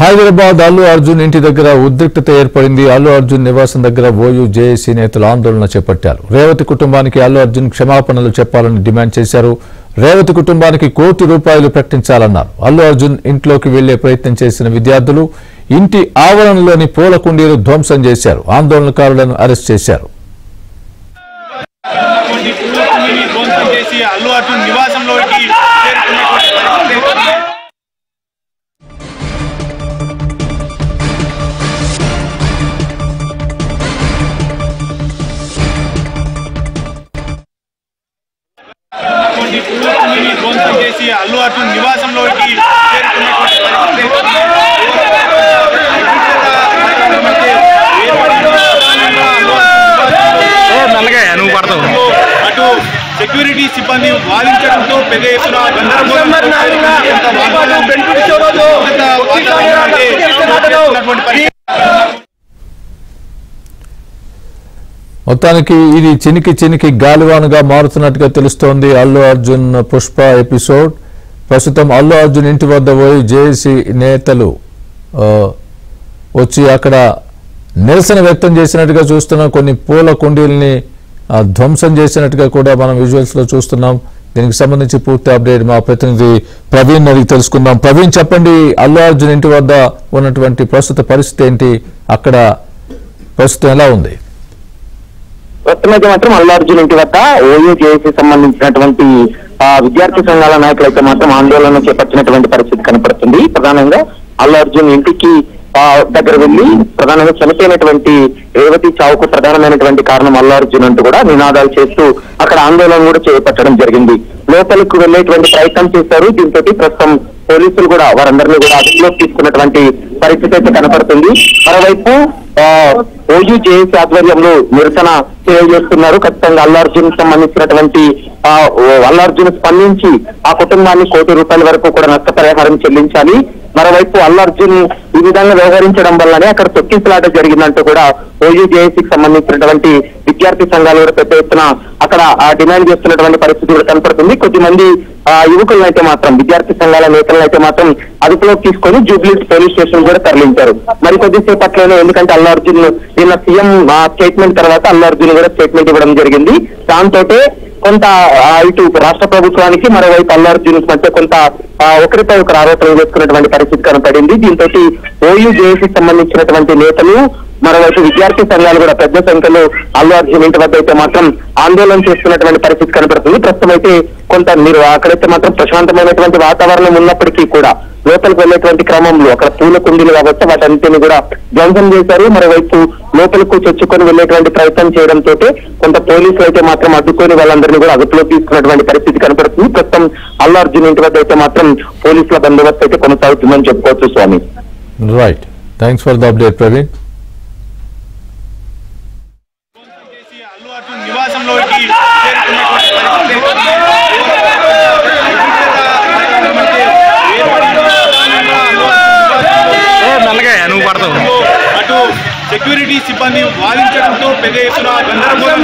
హైదరాబాద్ అల్లు అర్జున్ ఇంటి దగ్గర ఉద్రిక్తత ఏర్పడింది. అల్లు అర్జున్ నివాసం దగ్గర ఓయూ జేఏసీ నేతలు ఆందోళన చేపట్టారు. రేవతి కుటుంబానికి అల్లు అర్జున్ క్షమాపణలు చెప్పాలని డిమాండ్ చేశారు. రేవతి కుటుంబానికి ₹1 కోటి ప్రకటించాలన్నారు. అల్లు అర్జున్ ఇంట్లోకి వెళ్లే ప్రయత్నం చేసిన విద్యార్థులు ఇంటి ఆవరణలోని పూల కుండీలు ధ్వంసం చేశారు. ఆందోళనకారులను అరెస్ట్ చేశారు. అల్లు అర్జున్ నివాసంలోకి అటు సెక్యూరిటీ సిబ్బంది వాదించడంతో పెద్ద ఎత్తున మొత్తానికి ఇది చినికి గాలివానగా మారుతున్నట్టుగా తెలుస్తోంది. అల్లు అర్జున్ పుష్ప ఎపిసోడ్ ప్రస్తుతం అల్లు అర్జున్ ఇంటి వద్ద పోయి జేఏసీ నేతలు వచ్చి అక్కడ నిరసన వ్యక్తం చేసినట్టుగా చూస్తున్నాం. కొన్ని పూల కుండీల్ని ధ్వంసం చేసినట్టుగా కూడా మనం విజువల్స్ లో చూస్తున్నాం. దీనికి సంబంధించి పూర్తి అప్డేట్ మా ప్రతినిధి ప్రవీణ్ అడిగి తెలుసుకుందాం. ప్రవీణ్, చెప్పండి, అల్లు అర్జున్ ఇంటి వద్ద ఉన్నటువంటి ప్రస్తుత పరిస్థితి ఏంటి? అక్కడ ప్రస్తుతం ఎలా ఉంది? ప్రస్తుతం మాత్రం అల్లు అర్జున్ ఇంటి వద్ద ఓయూ జేఏసీ సంబంధించినటువంటి విద్యార్థి సంఘాల నాయకులైతే మాత్రం ఆందోళన చేపట్టినటువంటి పరిస్థితి కనపడుతుంది. ప్రధానంగా అల్లు అర్జున్ ఇంటికి దగ్గర వెళ్లి ప్రధానంగా చనిపోయినటువంటి రేవతి చావుకు ప్రధానమైనటువంటి కారణం అల్లు అర్జున్ అంటూ కూడా నినాదాలు చేస్తూ అక్కడ ఆందోళన కూడా చేపట్టడం జరిగింది. లోపలికి వెళ్లేటువంటి ప్రయత్నం చేశారు. దీంతో ప్రస్తుతం పోలీసులు కూడా వారందరినీ కూడా అదుపులోకి తీసుకున్నటువంటి పరిస్థితి అయితే కనపడుతుంది. మరోవైపు ఓయూ జేఏసీ ఆధ్వర్యంలో నిరసన తెలియజేస్తున్నారు. ఖచ్చితంగా అల్లు అర్జున్ సంబంధించినటువంటి అల్లు అర్జున్ స్పందించి ఆ కుటుంబాన్ని ₹1 కోటి వరకు కూడా నష్టపరిహారం చెల్లించాలి. మరోవైపు అల్లు అర్జున్ ఈ విధంగా వ్యవహరించడం వల్లనే అక్కడ తొక్కిసలాట జరిగిందంటూ కూడా ఓయూ జేఏసీకి సంబంధించినటువంటి విద్యార్థి సంఘాలు కూడా పెద్ద ఎత్తున అక్కడ డిమాండ్ చేస్తున్నటువంటి పరిస్థితి కూడా కనపడుతుంది. కొద్దిమంది యువకులను అయితే మాత్రం విద్యార్థి సంఘాల నేతలను అయితే మాత్రం అదుపులోకి తీసుకొని జూబ్లీహిల్స్ పోలీస్ స్టేషన్ కూడా తరలించారు. మరి కొద్దిసేపట్లోనే, ఎందుకంటే అల్లు అర్జున్ నిన్న సీఎం స్టేట్మెంట్ తర్వాత అల్లు అర్జున్ కూడా స్టేట్మెంట్ ఇవ్వడం జరిగింది. దాంతో కొంత ఇటు రాష్ట్ర ప్రభుత్వానికి మరోవైపు అల్లు అర్జున్ మధ్య కొంత ఒకరిపై ఒకరు ఆరోపణలు చేసుకున్నటువంటి పరిస్థితి కనపడింది. దీంతో ఓయూ జేఏసీకి సంబంధించినటువంటి నేతలు మరోవైపు విద్యార్థి సంఘాలు కూడా పెద్ద సంఖ్యలో అల్లు అర్జున్ ఇంటి వద్ద అయితే మాత్రం ఆందోళన చేస్తున్నటువంటి పరిస్థితి కనపడుతుంది. ప్రస్తుతం అయితే కొంత మీరు అక్కడైతే మాత్రం ప్రశాంతమైనటువంటి వాతావరణం ఉన్నప్పటికీ కూడా లోపలికి వెళ్లేటువంటి క్రమంలో అక్కడ పూల కుండీలు కాబట్టి వాటన్నిటిని కూడా ధ్వంసం చేశారు. మరోవైపు లోపలకు చొచ్చుకొని వెళ్లేటువంటి ప్రయత్నం చేయడంతో కొంత పోలీసులు అయితే మాత్రం అడ్డుకొని వాళ్ళందరినీ కూడా అదుపులో తీసుకున్నటువంటి పరిస్థితి కనపడుతుంది. ప్రస్తుతం అల్లు అర్జున్ ఇంటి వద్ద అయితే మాత్రం పోలీసుల బందోబస్తు అయితే కొనసాగుతుందని చెప్పుకోవచ్చు. Swami, right, thanks for the update Praveen. నివాసంలోకి అటు సెక్యూరిటీ సిబ్బంది వాదించడంతో పెద్ద ఎత్తున గందరగోళం